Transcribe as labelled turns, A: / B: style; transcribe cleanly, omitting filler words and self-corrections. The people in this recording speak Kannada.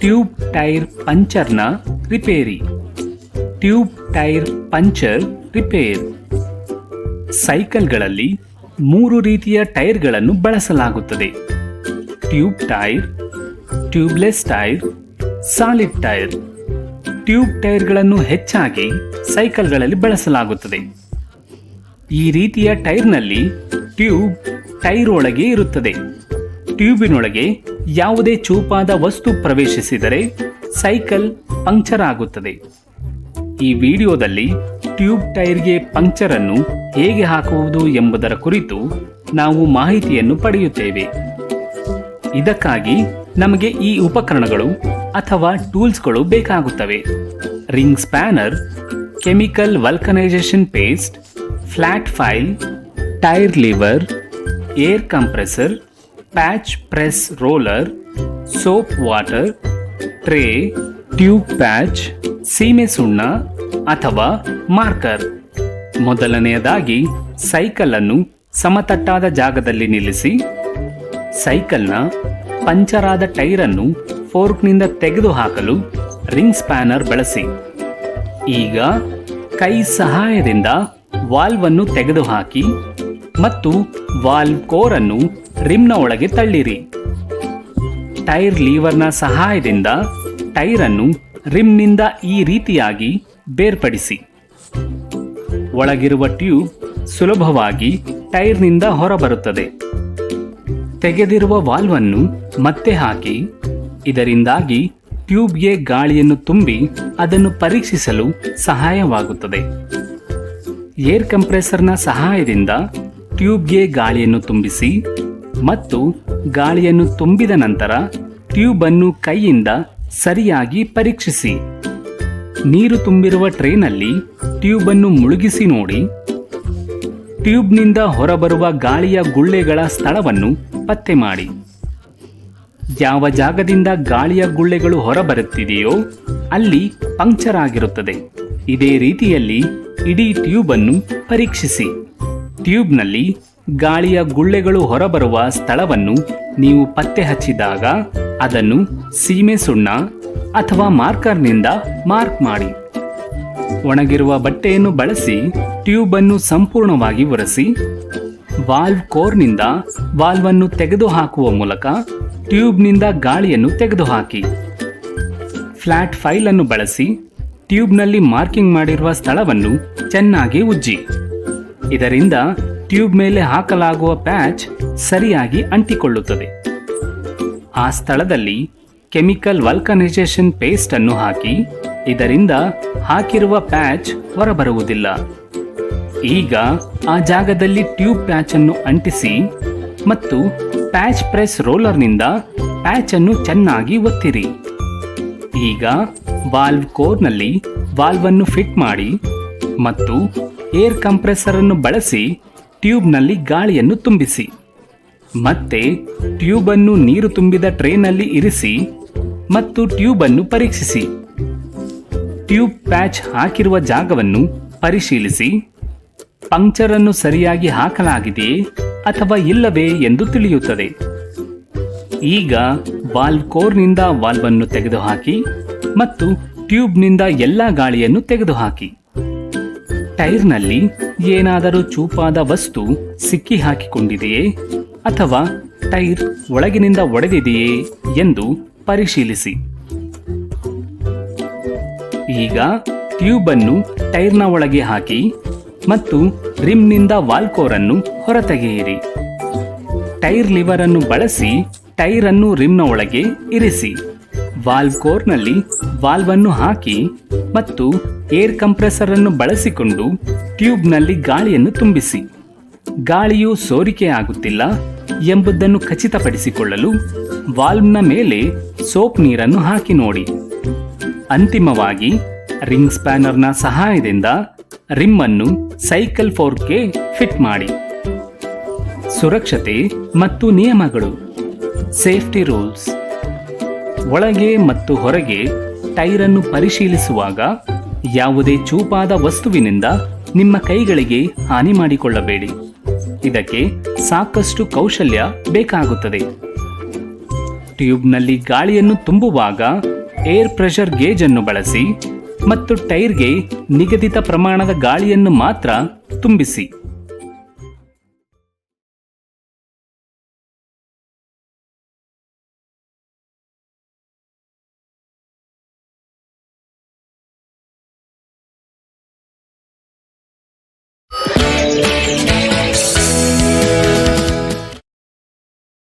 A: ಟ್ಯೂಬ್ ಟೈರ್ ಪಂಚರ್ನ ರಿಪೇರಿ. Tube tyre puncture repair. ಸೈಕಲ್ಗಳಲ್ಲಿ 3 ರೀತಿಯ ಟೈರ್ಗಳನ್ನು ಬಳಸಲಾಗುತ್ತದೆ: tube tyre, tubeless tyre, solid tyre. Tube ಟೈರ್ಗಳನ್ನು ಹೆಚ್ಚಾಗಿ ಸೈಕಲ್ಗಳಲ್ಲಿ ಬಳಸಲಾಗುತ್ತದೆ. ಈ ರೀತಿಯ ಟೈರ್ನಲ್ಲಿ ಟ್ಯೂಬ್ ಟೈರ್ ಒಳಗೆ ಇರುತ್ತದೆ. ಟ್ಯೂಬಿನೊಳಗೆ ಯಾವುದೇ ಚೂಪಾದ ವಸ್ತು ಪ್ರವೇಶಿಸಿದರೆ ಸೈಕಲ್ ಪಂಕ್ಚರ್ ಆಗುತ್ತದೆ. ಈ ವಿಡಿಯೋದಲ್ಲಿ ಟ್ಯೂಬ್ ಟೈರ್ಗೆ ಪಂಕ್ಚರ್ ಅನ್ನು ಹೇಗೆ ಹಾಕುವುದು ಎಂಬುದರ ಕುರಿತು ನಾವು ಮಾಹಿತಿಯನ್ನು ಪಡೆಯುತ್ತೇವೆ. ಇದಕ್ಕಾಗಿ ನಮಗೆ ಈ ಉಪಕರಣಗಳು ಅಥವಾ ಟೂಲ್ಸ್ಗಳು ಬೇಕಾಗುತ್ತವೆ: ring spanner, chemical vulcanisation paste, flat file, tyre liver, air compressor, patch press roller, soap water, tray, tube patch, ಸೀಮೆ ಸುಣ್ಣ ಅಥವಾ ಮಾರ್ಕರ್. ಮೊದಲನೆಯದಾಗಿ ಸೈಕಲ್ ಅನ್ನು ಸಮತಟ್ಟಾದ ಜಾಗದಲ್ಲಿ ನಿಲ್ಲಿಸಿ ಸೈಕಲ್ನ ಪಂಚರಾದ ಟೈರ್ ಅನ್ನು ಫೋರ್ಕ್ನಿಂದ ತೆಗೆದುಹಾಕಲು ರಿಂಗ್ ಸ್ಪ್ಯಾನರ್ ಬಳಸಿ. ಈಗ ಕೈ ಸಹಾಯದಿಂದ ವಾಲ್ವ್ ಅನ್ನು ತೆಗೆದುಹಾಕಿ ಮತ್ತು ವಾಲ್ವ್ ಕೋರ್ ಅನ್ನು ರಿಮ್ನ ಒಳಗೆ ತಳ್ಳಿರಿ. ಟೈರ್ ಲೀವರ್ನ ಸಹಾಯದಿಂದ ಟೈರ್ ಅನ್ನು ರಿಮ್ನಿಂದ ಈ ರೀತಿಯಾಗಿ ಬೇರ್ಪಡಿಸಿ. ಒಳಗಿರುವ ಟ್ಯೂಬ್ ಸುಲಭವಾಗಿ ಟೈರ್ನಿಂದ ಹೊರಬರುತ್ತದೆ. ತೆಗೆದಿರುವ ವಾಲ್ವ್ ಅನ್ನು ಮತ್ತೆ ಹಾಕಿ. ಇದರಿಂದಾಗಿ ಟ್ಯೂಬ್ಗೆ ಗಾಳಿಯನ್ನು ತುಂಬಿ ಅದನ್ನು ಪರೀಕ್ಷಿಸಲು ಸಹಾಯವಾಗುತ್ತದೆ. ಏರ್ ಕಂಪ್ರೆಸರ್ನ ಸಹಾಯದಿಂದ ಟ್ಯೂಬ್ಗೆ ಗಾಳಿಯನ್ನು ತುಂಬಿಸಿ ಮತ್ತು ಗಾಳಿಯನ್ನು ತುಂಬಿದ ನಂತರ ಟ್ಯೂಬ್ ಅನ್ನು ಕೈಯಿಂದ ಸರಿಯಾಗಿ ಪರೀಕ್ಷಿಸಿ. ನೀರು ತುಂಬಿರುವ ಟ್ರೇನಲ್ಲಿ ಟ್ಯೂಬ್ ಅನ್ನು ಮುಳುಗಿಸಿ ನೋಡಿ. ಟ್ಯೂಬ್ನಿಂದ ಹೊರಬರುವ ಗಾಳಿಯ ಗುಳ್ಳೆಗಳ ಸ್ಥಳವನ್ನು ಪತ್ತೆ ಮಾಡಿ. ಯಾವ ಜಾಗದಿಂದ ಗಾಳಿಯ ಗುಳ್ಳೆಗಳು ಹೊರಬರುತ್ತಿದೆಯೋ ಅಲ್ಲಿ ಪಂಕ್ಚರ್ ಆಗಿರುತ್ತದೆ. ಇದೇ ರೀತಿಯಲ್ಲಿ ಇಡೀ ಟ್ಯೂಬ್ ಅನ್ನು ಪರೀಕ್ಷಿಸಿ. ಟ್ಯೂಬ್ನಲ್ಲಿ ಗಾಳಿಯ ಗುಳ್ಳೆಗಳು ಹೊರಬರುವ ಸ್ಥಳವನ್ನು ನೀವು ಪತ್ತೆ ಹಚ್ಚಿದಾಗ ಅದನ್ನು ಸೀಮೆ ಸುಣ್ಣ ಅಥವಾ ಮಾರ್ಕರ್ನಿಂದ ಮಾರ್ಕ್ ಮಾಡಿ. ಒಣಗಿರುವ ಬಟ್ಟೆಯನ್ನು ಬಳಸಿ ಟ್ಯೂಬ್ ಅನ್ನು ಸಂಪೂರ್ಣವಾಗಿ ಒರೆಸಿ. ವಾಲ್ವ್ ಕೋರ್ನಿಂದ ವಾಲ್ವ್ ಅನ್ನು ತೆಗೆದುಹಾಕುವ ಮೂಲಕ ಟ್ಯೂಬ್ನಿಂದ ಗಾಳಿಯನ್ನು ತೆಗೆದುಹಾಕಿ. ಫ್ಲಾಟ್ ಫೈಲ್ ಅನ್ನು ಬಳಸಿ ಟ್ಯೂಬ್ನಲ್ಲಿ ಮಾರ್ಕಿಂಗ್ ಮಾಡಿರುವ ಸ್ಥಳವನ್ನು ಚೆನ್ನಾಗಿ ಉಜ್ಜಿ. ಇದರಿಂದ ಟ್ಯೂಬ್ ಮೇಲೆ ಹಾಕಲಾಗುವ ಪ್ಯಾಚ್ ಸರಿಯಾಗಿ ಅಂಟಿಕೊಳ್ಳುತ್ತದೆ. ಆ ಸ್ಥಳದಲ್ಲಿ ಕೆಮಿಕಲ್ ವಲ್ಕನೈಸೇಷನ್ ಪೇಸ್ಟ್ ಅನ್ನು ಹಾಕಿ. ಇದರಿಂದ ಹಾಕಿರುವ ಪ್ಯಾಚ್ ಹೊರಬರುವುದಿಲ್ಲ. ಈಗ ಆ ಜಾಗದಲ್ಲಿ ಟ್ಯೂಬ್ ಪ್ಯಾಚ್ ಅನ್ನು ಅಂಟಿಸಿ ಮತ್ತು ಪ್ಯಾಚ್ ಪ್ರೆಸ್ ರೋಲರ್ನಿಂದ ಪ್ಯಾಚ್ ಅನ್ನು ಚೆನ್ನಾಗಿ ಒತ್ತಿರಿ. ಈಗ ವಾಲ್ವ್ ಕೋರ್ನಲ್ಲಿ ವಾಲ್ವ್ ಅನ್ನು ಫಿಟ್ ಮಾಡಿ ಮತ್ತು ಏರ್ ಕಂಪ್ರೆಸರ್ ಅನ್ನು ಬಳಸಿ ಟ್ಯೂಬ್ನಲ್ಲಿ ಗಾಳಿಯನ್ನು ತುಂಬಿಸಿ. ಮತ್ತೆ ಟ್ಯೂಬ್ ಅನ್ನು ನೀರು ತುಂಬಿದ ಟ್ರೇನಲ್ಲಿ ಇರಿಸಿ ಮತ್ತು ಟ್ಯೂಬ್ ಅನ್ನು ಪರೀಕ್ಷಿಸಿ. ಟ್ಯೂಬ್ ಪ್ಯಾಚ್ ಹಾಕಿರುವ ಜಾಗವನ್ನು ಪರಿಶೀಲಿಸಿ. ಪಂಕ್ಚರ್ ಅನ್ನು ಸರಿಯಾಗಿ ಹಾಕಲಾಗಿದೆಯೇ ಅಥವಾ ಇಲ್ಲವೇ ಎಂದು ತಿಳಿಯುತ್ತದೆ. ಈಗ ವಾಲ್ವ್ ಕೋರ್ನಿಂದ ವಾಲ್ವ್ ಅನ್ನು ತೆಗೆದುಹಾಕಿ ಮತ್ತು ಟ್ಯೂಬ್ನಿಂದ ಎಲ್ಲ ಗಾಳಿಯನ್ನು ತೆಗೆದುಹಾಕಿ. ಟೈರ್ನಲ್ಲಿ ಏನಾದರೂ ಚೂಪಾದ ವಸ್ತು ಸಿಕ್ಕಿ ಹಾಕಿಕೊಂಡಿದೆಯೇ ಅಥವಾ ಟೈರ್ ಒಳಗಿನಿಂದ ಒಡೆದಿದೆಯೇ ಎಂದು ಪರಿಶೀಲಿಸಿ. ಈಗ ಟ್ಯೂಬ್ ಅನ್ನು ಟೈರ್ನ ಒಳಗೆ ಹಾಕಿ ಮತ್ತು ರಿಮ್ನಿಂದ ವಾಲ್ವ್ ಕೋರ್ ಅನ್ನು ಹೊರತೆಗೆಯಿರಿ. ಟೈರ್ ಲಿವರ್ ಅನ್ನು ಬಳಸಿ ಟೈರ್ ಅನ್ನು ರಿಮ್ನ ಒಳಗೆ ಇರಿಸಿ. ವಾಲ್ವ್ ಕೋರ್ನಲ್ಲಿ ವಾಲ್ವ್ ಅನ್ನು ಹಾಕಿ ಮತ್ತು ಏರ್ ಕಂಪ್ರೆಸರ್ ಅನ್ನು ಬಳಸಿಕೊಂಡು ಟ್ಯೂಬ್ನಲ್ಲಿ ಗಾಳಿಯನ್ನು ತುಂಬಿಸಿ. ಗಾಳಿಯು ಸೋರಿಕೆ ಆಗುತ್ತಿಲ್ಲ ಎಂಬುದನ್ನು ಖಚಿತಪಡಿಸಿಕೊಳ್ಳಲು ವಾಲ್ವ್ನ ಮೇಲೆ ಸೋಪ್ ನೀರನ್ನು ಹಾಕಿ ನೋಡಿ. ಅಂತಿಮವಾಗಿ ರಿಂಗ್ ಸ್ಪ್ಯಾನರ್ನ ಸಹಾಯದಿಂದ ರಿಮ್ ಅನ್ನು ಸೈಕಲ್ ಫೋರ್ಕ್ಗೆ ಫಿಟ್ ಮಾಡಿ. ಸುರಕ್ಷತೆ ಮತ್ತು ನಿಯಮಗಳು. Safety rules. ಒಳಗೆ ಮತ್ತು ಹೊರಗೆ ಟೈರ್ ಅನ್ನು ಪರಿಶೀಲಿಸುವಾಗ ಯಾವುದೇ ಚೂಪಾದ ವಸ್ತುವಿನಿಂದ ನಿಮ್ಮ ಕೈಗಳಿಗೆ ಹಾನಿ ಮಾಡಿಕೊಳ್ಳಬೇಡಿ. ಇದಕ್ಕೆ ಸಾಕಷ್ಟು ಕೌಶಲ್ಯ ಬೇಕಾಗುತ್ತದೆ. ಟ್ಯೂಬ್ನಲ್ಲಿ ಗಾಳಿಯನ್ನು ತುಂಬುವಾಗ ಏರ್ ಪ್ರೆಷರ್ ಗೇಜ್ ಅನ್ನು ಬಳಸಿ ಮತ್ತು ಟೈರ್ಗೆ ನಿಗದಿತ ಪ್ರಮಾಣದ ಗಾಳಿಯನ್ನು ಮಾತ್ರ ತುಂಬಿಸಿ.